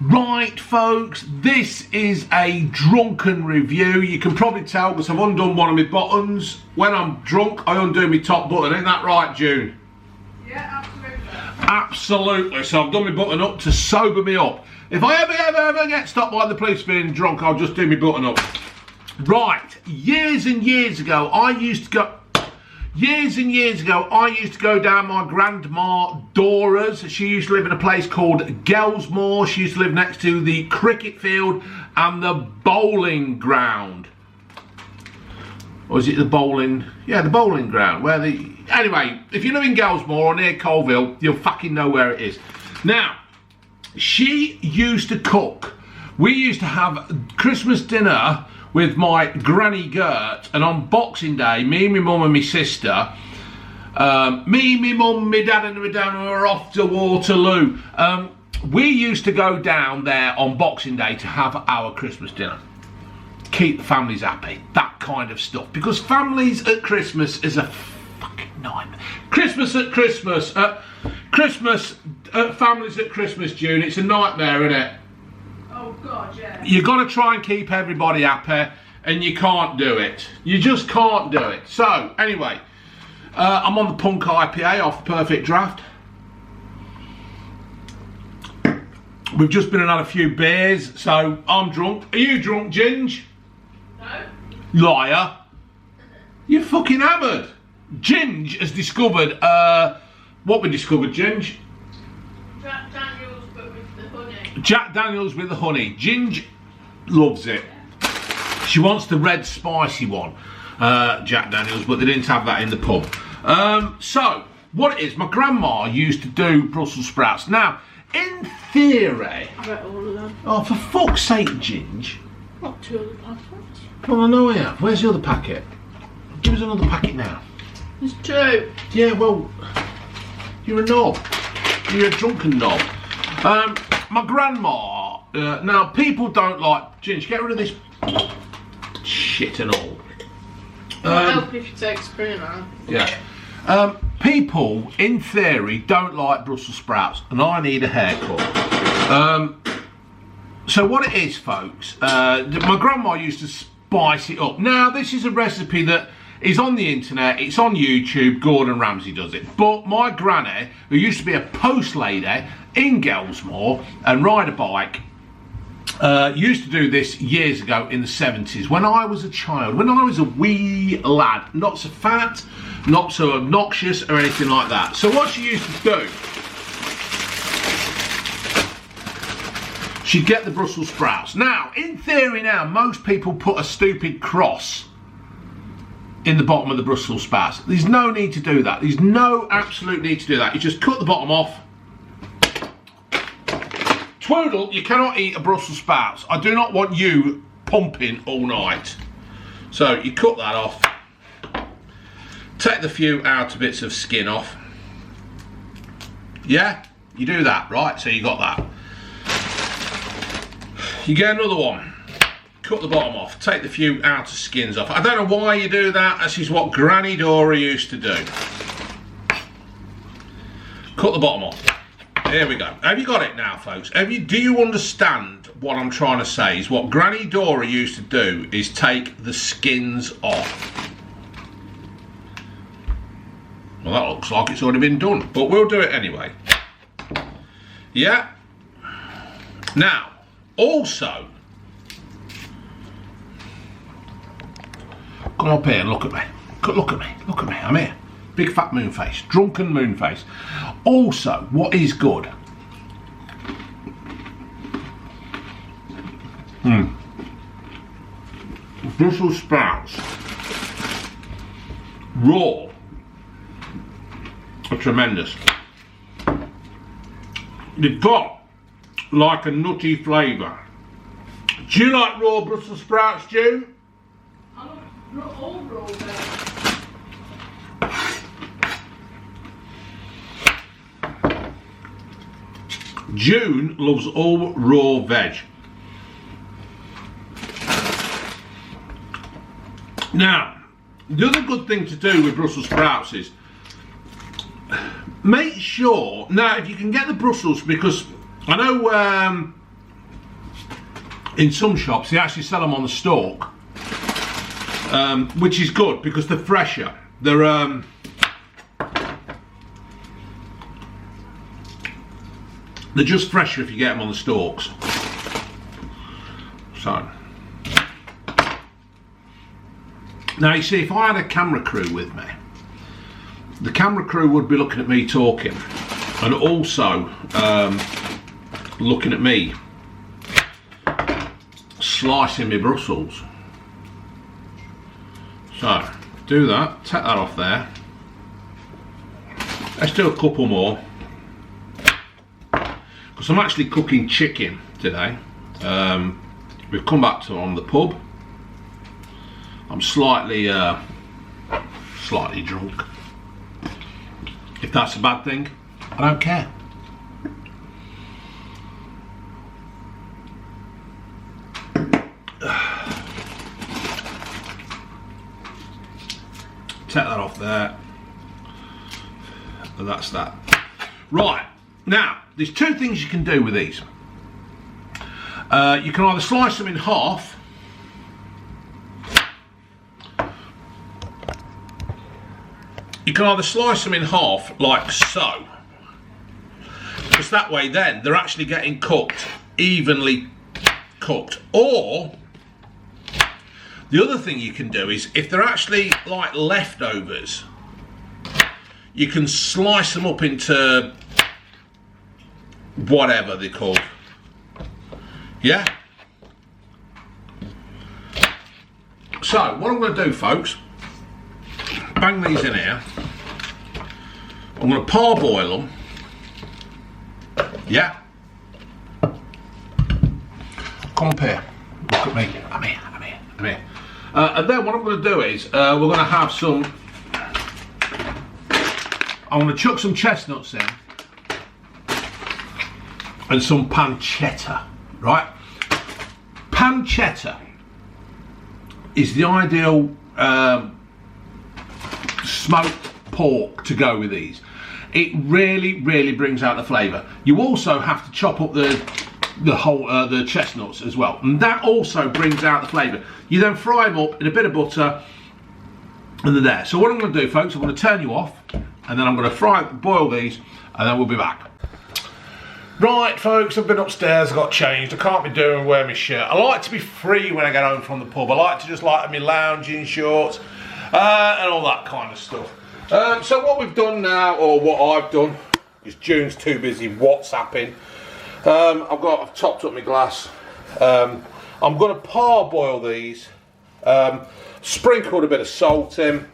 Right, folks, this is a drunken review. You can probably tell because I've undone one of my buttons. When I'm drunk, I undo my top button. Ain't that right, June? Yeah, absolutely. Absolutely. So I've done my button up to sober me up. If I ever get stopped by the police being drunk, I'll just do my button up. Right, years and years ago, I used to go down my grandma Dora's. She used to live in a place called Gelsmore. She used to live next to the cricket field and the bowling ground. Or is it the bowling? Yeah, the bowling ground. Anyway, if you live in Gelsmore or near Colville, you'll fucking know where it is. Now, she used to cook. We used to have Christmas dinner with my granny Gert, and on Boxing Day, me, my mum and my sister, me, my mum, my dad and my dad were off to Waterloo. We used to go down there on Boxing Day to have our Christmas dinner. Keep the families happy, that kind of stuff. Because families at Christmas is a fucking nightmare. Families at Christmas, June, it's a nightmare, isn't it? Oh God, yeah. You got to try and keep everybody happy, and you can't do it. You just can't do it. So, anyway, I'm on the Punk IPA off Perfect Draft. We've just been and had a few beers, so I'm drunk. Are you drunk, Ginge? No. Liar. You're fucking hammered. Ginge has discovered, what we discovered, Ginge? Jack Daniels, but with the honey. Jack Daniels with the honey. Ginge loves it. She wants the red spicy one, Jack Daniels, but they didn't have that in the pub. So, what it is, my grandma used to do Brussels sprouts. Now, in theory... I bet all of them. Oh, for fuck's sake, Ginge. Not two of the packets. Well, I know I have. Where's the other packet? Give us another packet now. There's two. Yeah, well, you're a knob. You're a drunken knob. My grandma, now people don't like, Ginge, get rid of this shit and all. It'll help if you take spoon out. Yeah. People, in theory, don't like Brussels sprouts, and I need a haircut. So what it is, folks, my grandma used to spice it up. Now, this is a recipe that is on the internet, it's on YouTube, Gordon Ramsay does it. But my granny, who used to be a post lady in Gelsmore and ride a bike, used to do this years ago in the 70s when I was a child, when I was a wee lad, not so fat, not so obnoxious or anything like that. So what she used to do, she'd get the Brussels sprouts. Now, in theory now, most people put a stupid cross in the bottom of the Brussels sprouts. There's no need to do that. There's no absolute need to do that. You just cut the bottom off. Twoodle, you cannot eat a Brussels sprouts. I do not want you pumping all night. So you cut that off. Take the few outer bits of skin off. Yeah, you do that, right? So you got that. You get another one. Cut the bottom off. Take the few outer skins off. I don't know why you do that. This is what Granny Dora used to do. Cut the bottom off. There we go. Have you got it now, folks? Do you understand what I'm trying to say? Is what Granny Dora used to do is take the skins off. Well, that looks like it's already been done, but we'll do it anyway. Yeah. Now, also, come up here and look at me. Look at me. Look at me. I'm here. Big fat moon face. Drunken moon face. Also, what is good? Brussels sprouts. Raw. Are tremendous. They've got like a nutty flavour. Do you like raw Brussels sprouts, June? I love all raw veg. June loves all raw veg. Now, the other good thing to do with Brussels sprouts is make sure, now if you can get the Brussels, because I know in some shops they actually sell them on the stalk, which is good because they're fresher. They're just fresher if you get them on the stalks. So now you see, if I had a camera crew with me, the camera crew would be looking at me talking and also looking at me slicing my Brussels. So do that, take that off there. Let's do a couple more because I'm actually cooking chicken today. We've come back to on the pub. I'm slightly drunk. If that's a bad thing, I don't care. Take that off there. And that's that. Right, now there's two things you can do with these. You can either slice them in half. You can either slice them in half like so, because that way then they're actually getting cooked, evenly cooked. Or the other thing you can do is, if they're actually like leftovers, you can slice them up into whatever they're called. Yeah? So what I'm going to do, folks, bang these in here. I'm going to parboil them. Yeah? Come up here. Look at me. I'm here. And then what I'm going to do is, we're going to have some... I'm going to chuck some chestnuts in. And some pancetta. Right? Pancetta is the ideal smoked pork to go with these. It really brings out the flavour. You also have to chop up the chestnuts as well, and that also brings out the flavour. You then fry them up in a bit of butter, and they're there. So what I'm going to do, folks, I'm going to turn you off, and then I'm going to boil these, and then we'll be back. Right, folks, I've been upstairs, I got changed. I can't be doing wearing my shirt. I like to be free when I get home from the pub. I like to just like me lounging shorts and all that kind of stuff. So what we've done now, or what I've done, is June's too busy WhatsApping. I've topped up my glass. I'm going to parboil these, sprinkled a bit of salt in.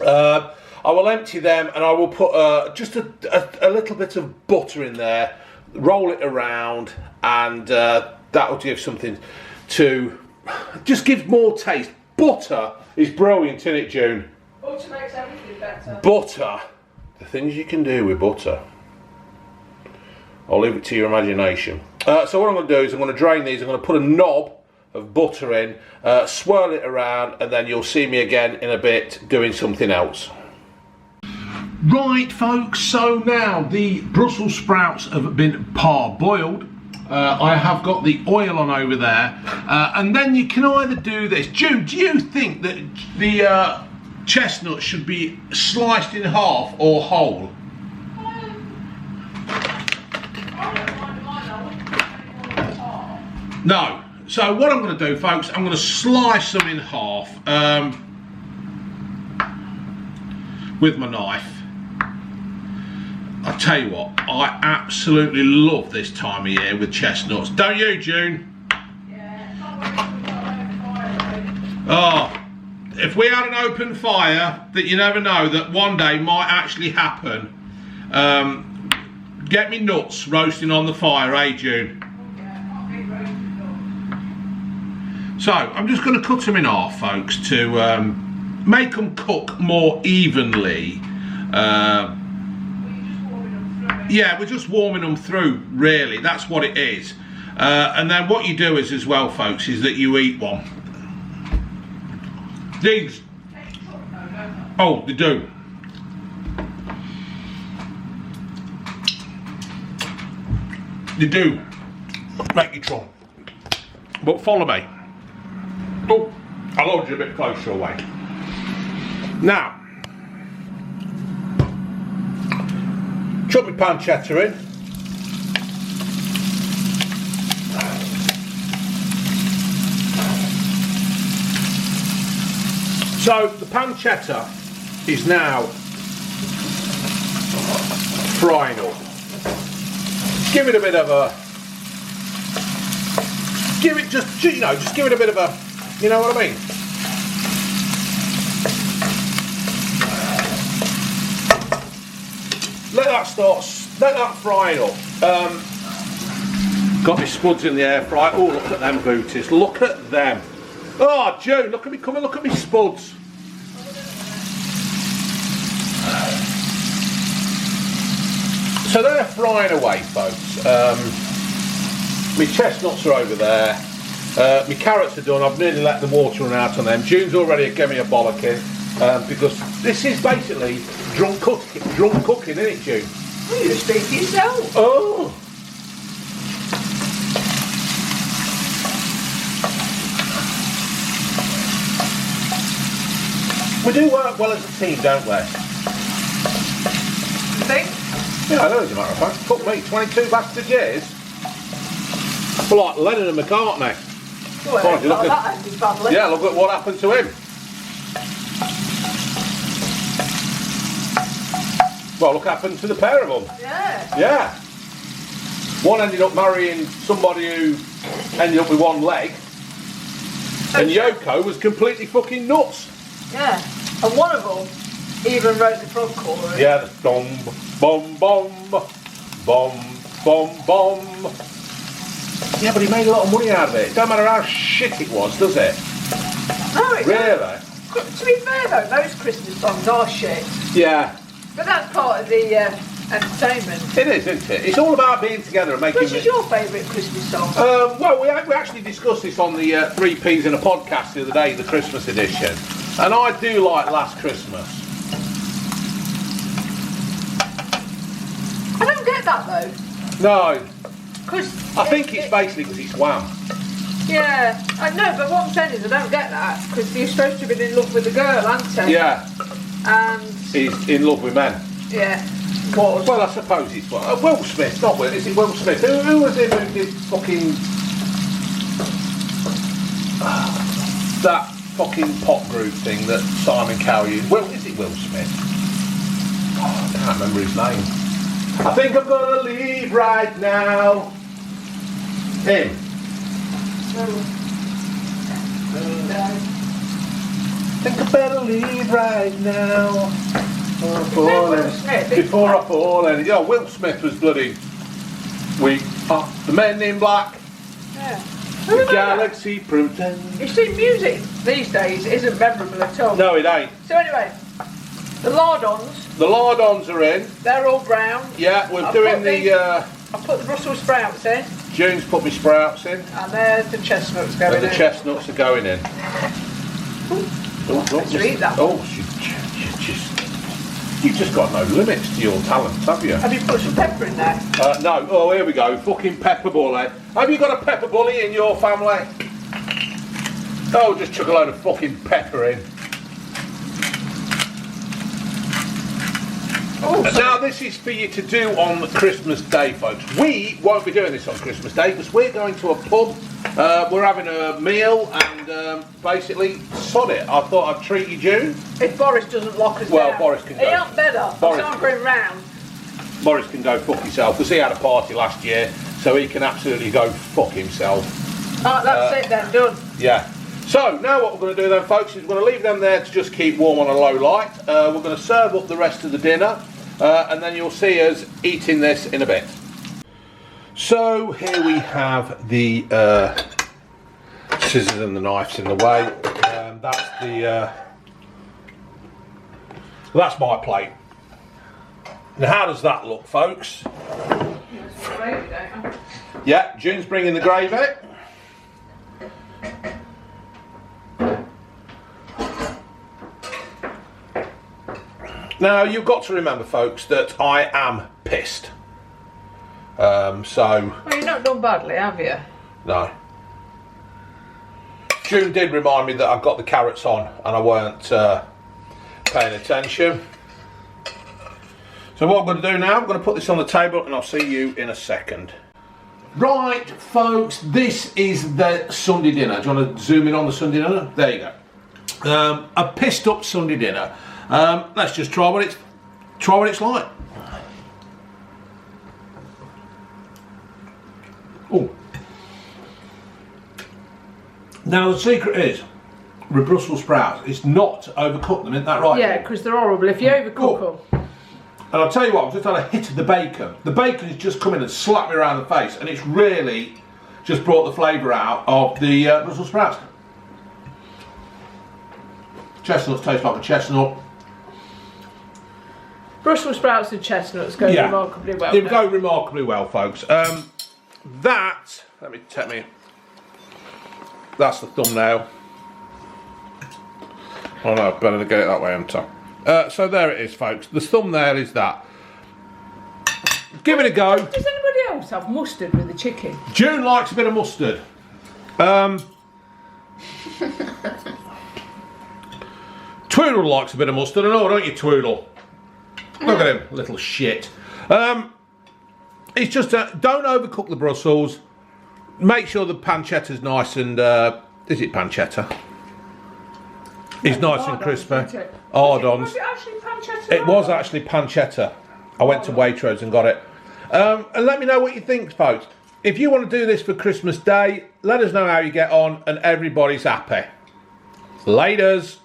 I will empty them, and I will put just a little bit of butter in there, roll it around, and that will give something to, just gives more taste. Butter is brilliant, isn't it, June? Butter makes everything better. Butter, the things you can do with butter. I'll leave it to your imagination. So what I'm going to do is I'm going to drain these. I'm going to put a knob of butter in, swirl it around, and then you'll see me again in a bit doing something else. Right, folks, so now the Brussels sprouts have been parboiled. I have got the oil on over there, and then you can either do this. June, do you think that the chestnuts should be sliced in half or whole? No. So what I'm going to do, folks, I'm going to slice them in half with my knife. I tell you what, I absolutely love this time of year with chestnuts. Don't you, June? Yeah. Oh, if we had an open fire, that you never know, that one day might actually happen. Get me nuts roasting on the fire, eh, June? So I'm just going to cut them in half, folks, to make them cook more evenly. Yeah, we're just warming them through, really. That's what it is. And then what you do is, as well, folks, is that you eat one. These. Oh, they do. They do make you trump. But follow me. Oh, I'll hold you a bit closer away. Now, chuck my pancetta in. So the pancetta is now frying up. Give it a bit of a, give it just give it a bit of a, you know what I mean? Let that frying up. Got my spuds in the air fryer. Oh, look at them booties. Look at them. Oh, June, look at me. Come and look at me spuds. So they're frying away, folks. My chestnuts are over there. My carrots are done. I've nearly let the water run out on them. June's already given me a bollocking because this is basically drunk cooking, isn't it, June? Well, you speak for yourself. Oh. We do work well as a team, don't we? You think? Yeah, I know, as a matter of fact. Fuck me, 22 bastard years. We're like Lennon and McCartney. Well, Right, look at, that ended badly. yeah, look at what happened to him. Well, look what happened to the pair of them. Yeah. Yeah. One ended up marrying somebody who ended up with one leg. And Yoko was completely fucking nuts. Yeah. And one of them even wrote the front chorus. Yeah, the dom, bom, bom, bom, bom, bom. Yeah, but he made a lot of money out of it. It don't matter how shit it was, does it? No, it Really? To be fair though, most Christmas songs are shit. Yeah. But that's part of the entertainment. It is, isn't it? It's all about being together and making... Which is your favourite Christmas song? Well, we actually discussed this on the 3Ps in a podcast the other day, the Christmas edition. And I do like Last Christmas. I don't get that though. No. Cause I think it's basically because it's Wham. Yeah, I know, but what I'm saying is I don't get that because you're supposed to be in love with the girl, aren't you? Yeah. And He's in love with men. yeah, was. Well, I suppose it's Will Smith, not Will. Is it Will Smith? Who was him who did fucking that fucking pop group thing that Simon Cowell used? Well, is it Will Smith? Oh, I can't remember his name. I think I'm gonna leave right now. Him. No. I think I better leave right now. Before I fall in. Yeah, Will Smith was bloody. We are the men in black. Yeah. The galaxy pretends. You see, music these days isn't memorable at all. No, it ain't. So anyway, the Lardons. The Lardons are in. They're all brown. Yeah, we're doing the. I put the Brussel Sprouts in. June's put my sprouts in. And there's the chestnuts going in. And the chestnuts are going in. Let's eat that. Oh, you've just got no limits to your talents, have you? Have you put some pepper in there? No. Oh, here we go. Fucking pepper bully. Have you got a pepper bully in your family? Oh, just chuck a load of fucking pepper in. Oh, now this is for you to do on Christmas Day, folks. We won't be doing this on Christmas Day because we're going to a pub. We're having a meal and basically sod it. I thought I'd treat you, June. if Boris doesn't lock us down. Well, Boris can go. He ain't better. Boris- I'm going round. Boris can go fuck himself because he had a party last year, so he can absolutely go fuck himself. Right, that's it then, done. Yeah. So now what we're going to do then, folks, is we're going to leave them there to just keep warm on a low light. We're going to serve up the rest of the dinner, and then you'll see us eating this in a bit. So here we have the scissors and the knives in the way. That's the that's my plate. Now how does that look, folks? Yeah, June's bringing the gravy. Now you've got to remember, folks, that I am pissed. So Well, you've not done badly, have you? no. June did remind me that I've got the carrots on and I weren't paying attention. So what I'm going to do now, I'm going to put this on the table and I'll see you in a second. Right, folks, this is the Sunday dinner. Do you want to zoom in on the Sunday dinner? There you go. A pissed up Sunday dinner. Let's just try what it's like. Oh. Now the secret is with Brussels sprouts, it's not to overcook them, isn't that right? Yeah, because they're horrible if you overcook them. And I'll tell you what, I've just had a hit of the bacon. The bacon has just come in and slapped me around the face, and it's really just brought the flavour out of the Brussels sprouts. Chestnuts taste like a chestnut. Brussels sprouts and chestnuts go remarkably well. They go remarkably well, folks. That's the thumbnail. Oh no, better to get it that way, haven't I? So there it is, folks. The thumbnail is that. Give it a go. Does anybody else have mustard with the chicken? June likes a bit of mustard. Twoodle likes a bit of mustard, and all, don't you, Twoodle? Look at him, little shit. It's just don't overcook the Brussels. Make sure the pancetta's nice and is it pancetta? It's nice and crispy. Hardons. Was it actually pancetta? It was actually pancetta. I went to Waitrose and got it. And let me know what you think, folks. If you want to do this for Christmas Day, let us know how you get on, and everybody's happy. Laters.